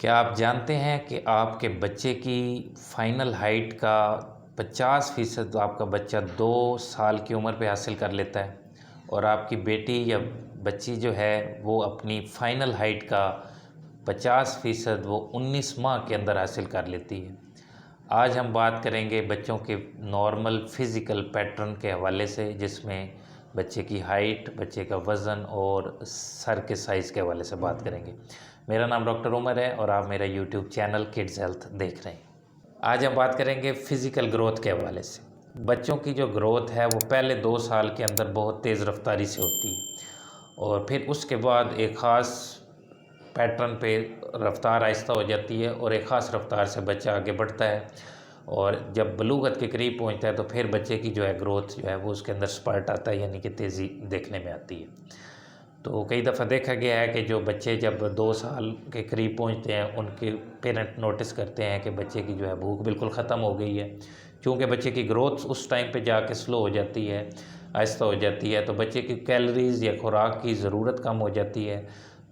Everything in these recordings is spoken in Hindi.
क्या आप जानते हैं कि आपके बच्चे की फ़ाइनल हाइट का 50% आपका बच्चा 2 साल की उम्र पे हासिल कर लेता है और आपकी बेटी या बच्ची जो है वो अपनी फ़ाइनल हाइट का 50% वो 19 माह के अंदर हासिल कर लेती है। आज हम बात करेंगे बच्चों के नॉर्मल फ़िज़िकल पैटर्न के हवाले से, जिसमें बच्चे की हाइट, बच्चे का वज़न और सर के साइज़ के हवाले से बात करेंगे। मेरा नाम डॉक्टर उमर है और आप मेरा यूट्यूब चैनल किड्स हेल्थ देख रहे हैं। आज हम बात करेंगे फ़िज़िकल ग्रोथ के हवाले से। बच्चों की जो ग्रोथ है वो पहले 2 साल के अंदर बहुत तेज़ रफ्तारी से होती है और फिर उसके बाद एक ख़ास पैटर्न पे रफ्तार आहिस्ता हो जाती है और एक ख़ास रफ्तार से बच्चा आगे बढ़ता है और जब बलूगत के करीब पहुंचता है तो फिर बच्चे की जो है ग्रोथ जो है वो उसके अंदर स्पर्ट आता है, यानी कि तेज़ी देखने में आती है। तो कई दफ़ा देखा गया है कि जो बच्चे जब 2 साल के करीब पहुंचते हैं उनके पेरेंट नोटिस करते हैं कि बच्चे की जो है भूख बिल्कुल ख़त्म हो गई है। क्योंकि बच्चे की ग्रोथ उस टाइम पे जाके स्लो हो जाती है, आहिस्ता हो जाती है, तो बच्चे की कैलोरीज़ या खुराक की ज़रूरत कम हो जाती है।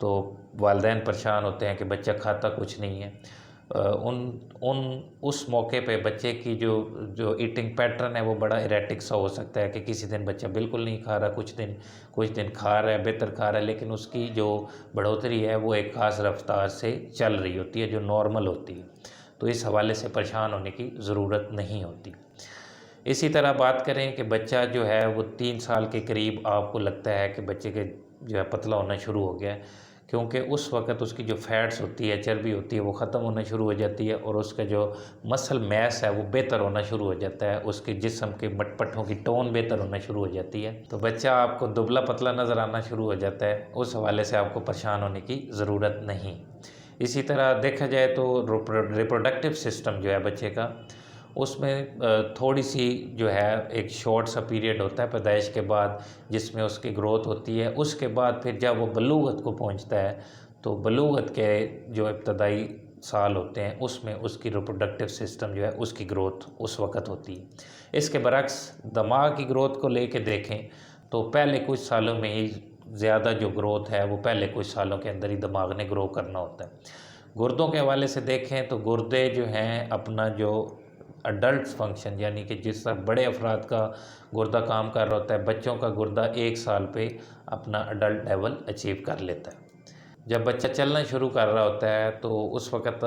तो वालिदैन परेशान होते हैं कि बच्चा खाता कुछ नहीं है। उन उन उस मौके पे बच्चे की जो जो ईटिंग पैटर्न है वो बड़ा इरेटिक सा हो सकता है कि किसी दिन बच्चा बिल्कुल नहीं खा रहा, कुछ दिन खा रहा है, बेहतर खा रहा है, लेकिन उसकी जो बढ़ोतरी है वो एक ख़ास रफ्तार से चल रही होती है जो नॉर्मल होती है। तो इस हवाले से परेशान होने की ज़रूरत नहीं होती। इसी तरह बात करें कि बच्चा जो है वो 3 साल के करीब आपको लगता है कि बच्चे के जो है पतला होना शुरू हो गया है, क्योंकि उस वक़्त उसकी जो फैट्स होती है, चर्बी होती है, वो ख़त्म होना शुरू हो जाती है और उसका जो मसल मैस है वो बेहतर होना शुरू हो जाता है, उसके जिस्म के मटपटों की टोन बेहतर होना शुरू हो जाती है। तो बच्चा आपको दुबला पतला नज़र आना शुरू हो जाता है। उस हवाले से आपको परेशान होने की ज़रूरत नहीं। इसी तरह देखा जाए तो रिप्रोडक्टिव सिस्टम जो है बच्चे का, उसमें थोड़ी सी जो है एक शॉर्ट सा पीरियड होता है पैदाइश के बाद जिसमें उसकी ग्रोथ होती है। उसके बाद फिर जब वो बलूगत को पहुंचता है तो बलूगत के जो इब्तदाई साल होते हैं उसमें उसकी रिप्रोडक्टिव सिस्टम जो है उसकी ग्रोथ उस वक़्त होती है। इसके बरक्स दिमाग की ग्रोथ को लेके देखें तो पहले कुछ सालों में ही ज़्यादा जो ग्रोथ है वो पहले कुछ सालों के अंदर ही दिमाग ने ग्रो करना होता है। गुर्दों के हवाले से देखें तो गुर्दे जो हैं अपना जो अडल्ट फंक्शन, यानी कि जिस तरह बड़े अफराद का गुर्दा काम कर रहा होता है, बच्चों का गुर्दा 1 साल पे अपना अडल्ट लेवल अचीव कर लेता है। जब बच्चा चलना शुरू कर रहा होता है तो उस वक़्त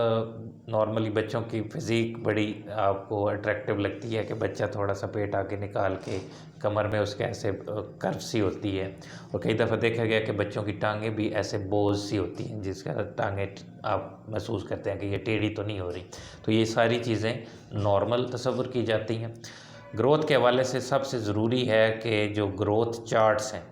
नॉर्मली बच्चों की फ़िज़ीक बड़ी आपको अट्रैक्टिव लगती है कि बच्चा थोड़ा-सा पेट आगे निकाल के, कमर में उसके ऐसे कर्व सी होती है और कई दफ़ा देखा गया कि बच्चों की टाँगें भी ऐसे बोझ सी होती हैं, जिसका टाँगें आप महसूस करते हैं कि ये टेढ़ी तो नहीं हो रही। तो ये सारी चीज़ें नॉर्मल तसव्वुर की जाती हैं। ग्रोथ के हवाले से सबसे ज़रूरी है कि जो ग्रोथ चार्ट्स हैं,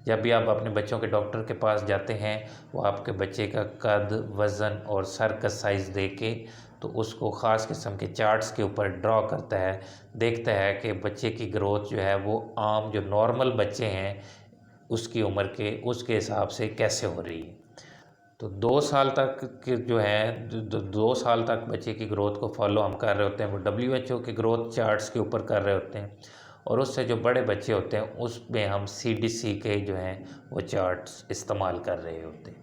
जब भी आप अपने बच्चों के डॉक्टर के पास जाते हैं, वो आपके बच्चे का कद, वज़न और सर का साइज़ देख के तो उसको ख़ास किस्म के चार्ट्स के ऊपर ड्रॉ करता है, देखता है कि बच्चे की ग्रोथ जो है वो आम जो नॉर्मल बच्चे हैं उसकी उम्र के उसके हिसाब से कैसे हो रही है। तो 2 साल तक के जो है 2 साल तक बच्चे की ग्रोथ को फॉलो हम कर रहे होते हैं, वो डब्ल्यूएचओ के ग्रोथ चार्ट्स के ऊपर कर रहे होते हैं और उससे जो बड़े बच्चे होते हैं उसमें हम सीडीसी के जो हैं वो चार्ट्स इस्तेमाल कर रहे होते हैं।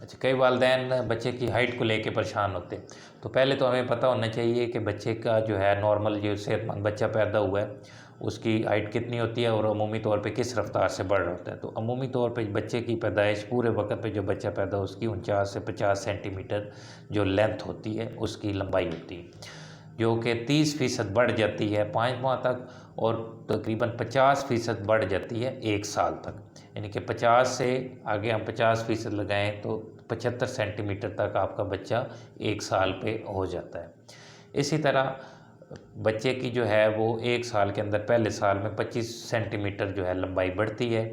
अच्छा, कई वालिदैन बच्चे की हाइट को लेके परेशान होते हैं। तो पहले तो हमें पता होना चाहिए कि बच्चे का जो है नॉर्मल जो सेहतमंद बच्चा पैदा हुआ है उसकी हाइट कितनी होती है और अमूमी तौर पे किस रफ्तार से बढ़ रहा होता है। तो अमूमी तौर पे बच्चे की पैदाइश पूरे वक्त पे जो बच्चा पैदा हो उसकी 49 से 50 सेंटीमीटर जो लेंथ होती है उसकी लंबाई होती है, जो कि 30% बढ़ जाती है 5 माह तक और तकरीबन 50% बढ़ जाती है 1 साल तक। यानी कि 50 से आगे हम 50% लगाएं तो 75 सेंटीमीटर तक आपका बच्चा 1 साल पे हो जाता है। इसी तरह बच्चे की जो है वो 1 साल के अंदर पहले साल में 25 सेंटीमीटर जो है लंबाई बढ़ती है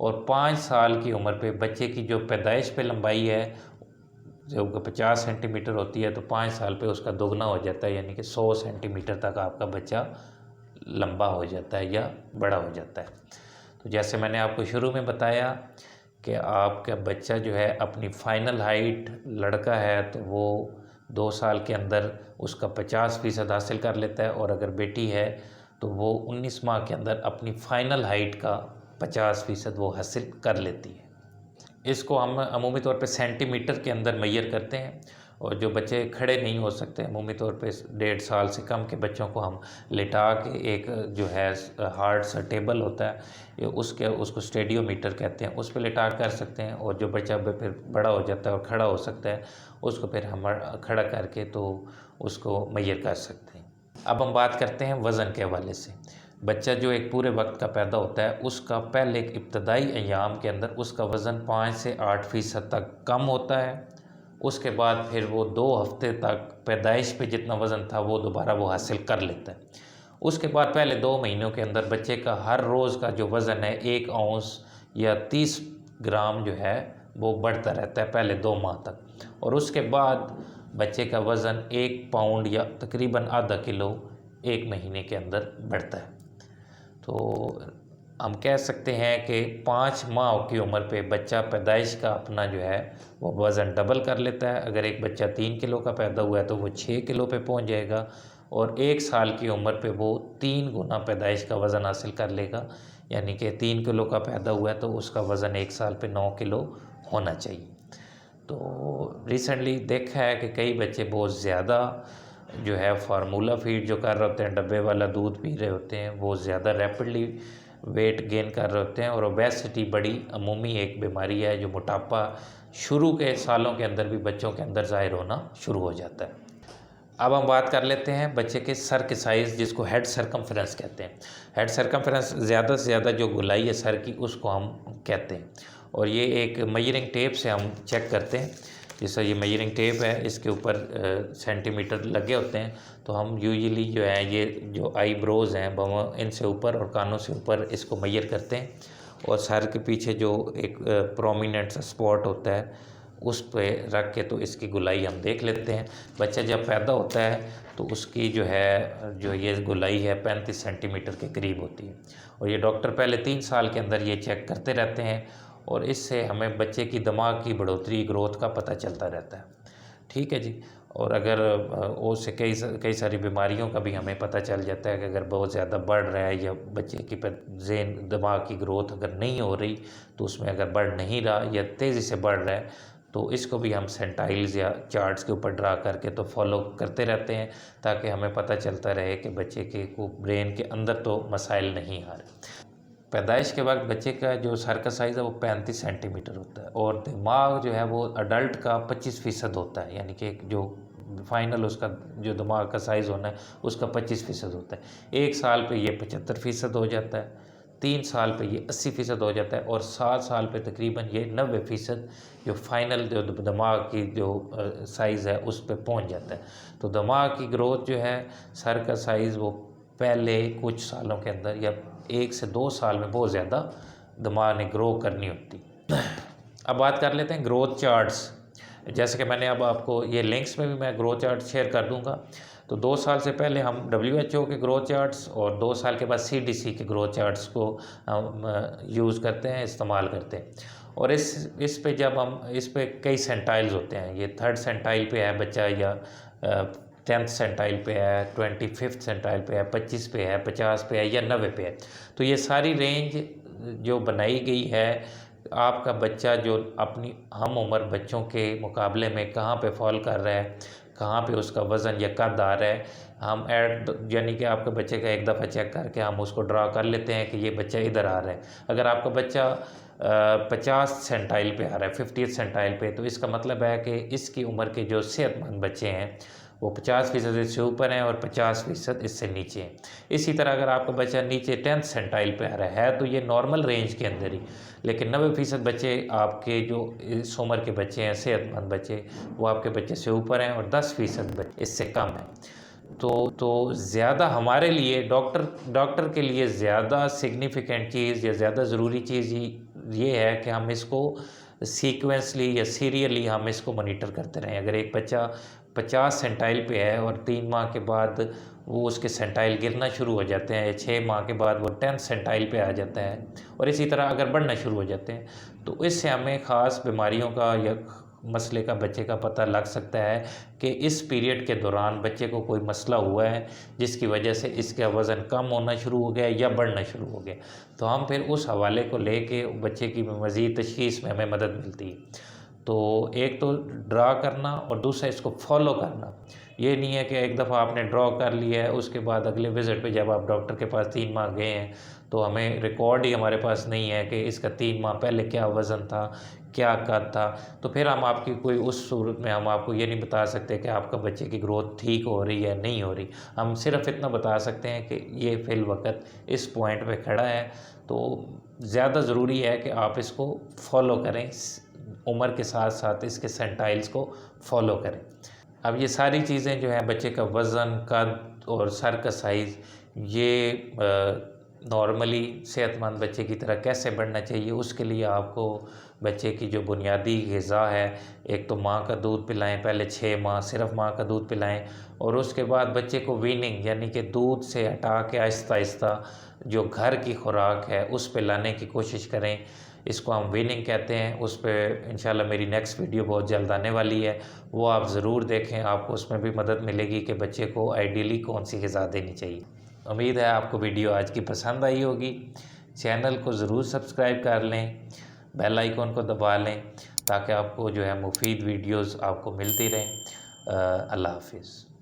और 5 साल की उम्र पे बच्चे की जो पैदाइश पे लंबाई है जो 50 सेंटीमीटर होती है तो 5 साल पे उसका दोगुना हो जाता है, यानी कि 100 सेंटीमीटर तक आपका बच्चा लंबा हो जाता है या बड़ा हो जाता है। तो जैसे मैंने आपको शुरू में बताया कि आपका बच्चा जो है अपनी फ़ाइनल हाइट, लड़का है तो वो 2 साल के अंदर उसका 50% हासिल कर लेता है और अगर बेटी है तो वो 19 माह के अंदर अपनी फ़ाइनल हाइट का 50% वो हासिल कर लेती है। इसको हम अमूमी तौर पे सेंटीमीटर के अंदर मेजर करते हैं और जो बच्चे खड़े नहीं हो सकते अमूमी तौर पे 1.5 साल से कम के बच्चों को हम लिटा के एक जो है हार्ड सा टेबल होता है, ये उसको स्टेडियोमीटर कहते हैं, उस पर लिटा कर सकते हैं। और जो बच्चा फिर बड़ा हो जाता है और खड़ा हो सकता है, उसको फिर हम खड़ा करके तो उसको मैयर कर सकते हैं। अब हम बात करते हैं वज़न के हवाले से। बच्चा जो एक पूरे वक्त का पैदा होता है, उसका पहले एक इब्तदाई अयाम के अंदर उसका वज़न 5 से 8% तक कम होता है। उसके बाद फिर वो 2 हफ्ते तक पैदाइश पे जितना वज़न था वो दोबारा वो हासिल कर लेता है। उसके बाद पहले 2 महीनों के अंदर बच्चे का हर रोज़ का जो वज़न है 1 औंस या 30 ग्राम जो है वो बढ़ता रहता है पहले 2 माह तक। और उसके बाद बच्चे का वज़न 1 पाउंड या तकरीबन आधा किलो 1 महीने के अंदर बढ़ता है। तो हम कह सकते हैं कि 5 माह की उम्र पे बच्चा पैदाइश का अपना जो है वो वज़न डबल कर लेता है। अगर एक बच्चा 3 किलो का पैदा हुआ है तो वो 6 किलो पे पहुंच जाएगा, और 1 साल की उम्र पे वो 3 गुना पैदाइश का वज़न हासिल कर लेगा। यानी कि 3 किलो का पैदा हुआ है तो उसका वज़न 1 साल पे 9 किलो होना चाहिए। तो रिसेंटली देखा है कि कई बच्चे बहुत ज़्यादा जो है फार्मूला फीड जो कर रहे होते हैं, डब्बे वाला दूध पी रहे होते हैं, वो ज़्यादा रैपिडली वेट गेन कर रहे होते हैं। और ओबेसिटी बड़ी अमूमी एक बीमारी है जो मोटापा शुरू के सालों के अंदर भी बच्चों के अंदर ज़ाहिर होना शुरू हो जाता है। अब हम बात कर लेते हैं बच्चे के सर के साइज़, जिसको हेड सरकमफ्रेंस कहते हैं। हेड सरकमफ्रेंस ज़्यादा से ज़्यादा जो गोलाई है सर की, उसको हम कहते हैं। और ये एक मेजरिंग टेप से हम चेक करते हैं। जैसा ये मेजरिंग टेप है, इसके ऊपर सेंटीमीटर लगे होते हैं। तो हम यूजुअली जो है ये जो आईब्रोज़ हैं वो इनसे ऊपर और कानों से ऊपर इसको मेजर करते हैं। और सर के पीछे जो एक प्रोमिनेंट सा स्पॉट होता है उस पे रख के तो इसकी गोलाई हम देख लेते हैं। बच्चा जब पैदा होता है तो उसकी जो है जो ये गोलाई है 35 सेंटीमीटर के करीब होती है। और ये डॉक्टर पहले 3 साल के अंदर ये चेक करते रहते हैं, और इससे हमें बच्चे की दिमाग की बढ़ोतरी ग्रोथ का पता चलता रहता है। ठीक है जी। और अगर उससे कई सारी बीमारियों का भी हमें पता चल जाता है कि अगर बहुत ज़्यादा बढ़ रहा है या बच्चे की ज़हन दिमाग की ग्रोथ अगर नहीं हो रही, तो उसमें अगर बढ़ नहीं रहा या तेज़ी से बढ़ रहा है, तो इसको भी हम सेंटाइल्स या चार्ट्स के ऊपर ड्रा करके तो फॉलो करते रहते हैं, ताकि हमें पता चलता रहे कि बच्चे के को ब्रेन के अंदर तो मसाइल नहीं आ रहे। पैदाइश के वक्त बच्चे का जो सर का साइज़ है वो 35 सेंटीमीटर होता है, और दिमाग जो है वो अडल्ट का 25% होता है। यानी कि जो फाइनल उसका जो दिमाग का साइज़ होना है उसका 25% होता है। 1 साल पे ये 75% हो जाता है, 3 साल पे ये 80% हो जाता है, और 7 साल पे तकरीबन ये 90% जो फाइनल जो दिमाग की जो साइज़ है उस पे पहुंच जाता है। तो दिमाग की ग्रोथ जो है, सर का साइज़ वो पहले कुछ सालों के अंदर या 1 से 2 साल में बहुत ज़्यादा दिमाग ने ग्रो करनी होती। अब बात कर लेते हैं ग्रोथ चार्ट्स। जैसे कि मैंने अब आपको ये लिंक्स में भी मैं ग्रोथ चार्ट शेयर कर दूंगा। तो 2 साल से पहले हम WHO के ग्रोथ चार्ट्स और 2 साल के बाद CDC के ग्रोथ चार्ट्स को हम यूज़ करते हैं, इस्तेमाल करते हैं। और इस पे जब हम इस पे कई सेंटाइल्स होते हैं, ये 3rd सेंटाइल पे है बच्चा, या 10th सेंटाइल पे है, 25th सेंटाइल पे है, 25 पे है, 50 पे है या 90 पे है। तो ये सारी रेंज जो बनाई गई है, आपका बच्चा जो अपनी हम उम्र बच्चों के मुकाबले में कहाँ पे फॉल कर रहा है, कहाँ पे उसका वज़न या कद आ रहा है, हम यानी कि आपके बच्चे का एक दफ़ा चेक करके हम उसको ड्रा कर लेते हैं कि ये बच्चा इधर आ रहा है। अगर आपका बच्चा 50 सेंटाइल पे आ रहा है, 50th सेंटाइल पे, तो इसका मतलब है कि इसकी उम्र के जो सेहतमंद बच्चे हैं वो 50% इससे ऊपर हैं और 50% इससे नीचे हैं। इसी तरह अगर आपका बच्चा नीचे 10th सेंटाइल पे आ रहा है तो ये नॉर्मल रेंज के अंदर ही, लेकिन 90% बच्चे आपके जो इस उम्र के बच्चे हैं, सेहतमंद बच्चे, वो आपके बच्चे से ऊपर हैं, और 10% बच्चे इससे कम हैं। तो ज़्यादा हमारे लिए डॉक्टर के लिए ज़्यादा सिग्निफिकेंट चीज़ या ज़्यादा ज़रूरी चीज़ ये है कि हम इसको सीक्वेंसली या सीरियली हम इसको मॉनिटर करते रहें। अगर एक बच्चा 50 सेंटाइल पे है और 3 माह के बाद वो उसके सेंटाइल गिरना शुरू हो जाते हैं, या 6 माह के बाद वो 10th सेंटाइल पे आ जाता है, और इसी तरह अगर बढ़ना शुरू हो जाते हैं, तो इससे हमें ख़ास बीमारियों का या मसले का बच्चे का पता लग सकता है कि इस पीरियड के दौरान बच्चे को कोई मसला हुआ है जिसकी वजह से इसका वज़न कम होना शुरू हो गया या बढ़ना शुरू हो गया। तो हम फिर उस हवाले को लेके बच्चे की मज़ीद तशख़ीस में हमें मदद मिलती है। तो एक तो ड्रा करना और दूसरा इसको फॉलो करना। ये नहीं है कि एक दफ़ा आपने ड्रॉ कर लिया है, उसके बाद अगले विज़िट पे जब आप डॉक्टर के पास 3 माह गए हैं तो हमें रिकॉर्ड ही हमारे पास नहीं है कि इसका 3 माह पहले क्या वज़न था, क्या कद था। तो फिर हम आपकी कोई उस सूरत में हम आपको ये नहीं बता सकते कि आपका बच्चे की ग्रोथ ठीक हो रही है, नहीं हो रही। हम सिर्फ़ इतना बता सकते हैं कि ये फ़िल वक़्त इस पॉइंट पे खड़ा है। तो ज़्यादा ज़रूरी है कि आप इसको फॉलो करें, उम्र के साथ साथ इसके सेंटाइल्स को फॉलो करें। अब ये सारी चीज़ें जो हैं, बच्चे का वज़न, कद और सर का साइज़, ये नॉर्मली सेहतमंद बच्चे की तरह कैसे बढ़ना चाहिए, उसके लिए आपको बच्चे की जो बुनियादी ग़िज़ा है, एक तो माँ का दूध पिलाएं, पहले 6 माह सिर्फ़ माँ का दूध पिलाएं और उसके बाद बच्चे को वीनिंग यानी कि दूध से हटा के आहिस्ता आहिस्ता जो घर की खुराक है उस पे लाने की कोशिश करें। इसको हम वीनिंग कहते हैं। उस पे इंशाल्लाह मेरी नेक्स्ट वीडियो बहुत जल्द आने वाली है, वो आप ज़रूर देखें, आपको उसमें भी मदद मिलेगी कि बच्चे को आइडियली कौन सी ग़िज़ा देनी चाहिए। उम्मीद है आपको वीडियो आज की पसंद आई होगी। चैनल को ज़रूर सब्सक्राइब कर लें, बेल आइकॉन को दबा लें ताकि आपको जो है मुफीद वीडियोज़ आपको मिलती रहें। अल्लाह हाफिज़।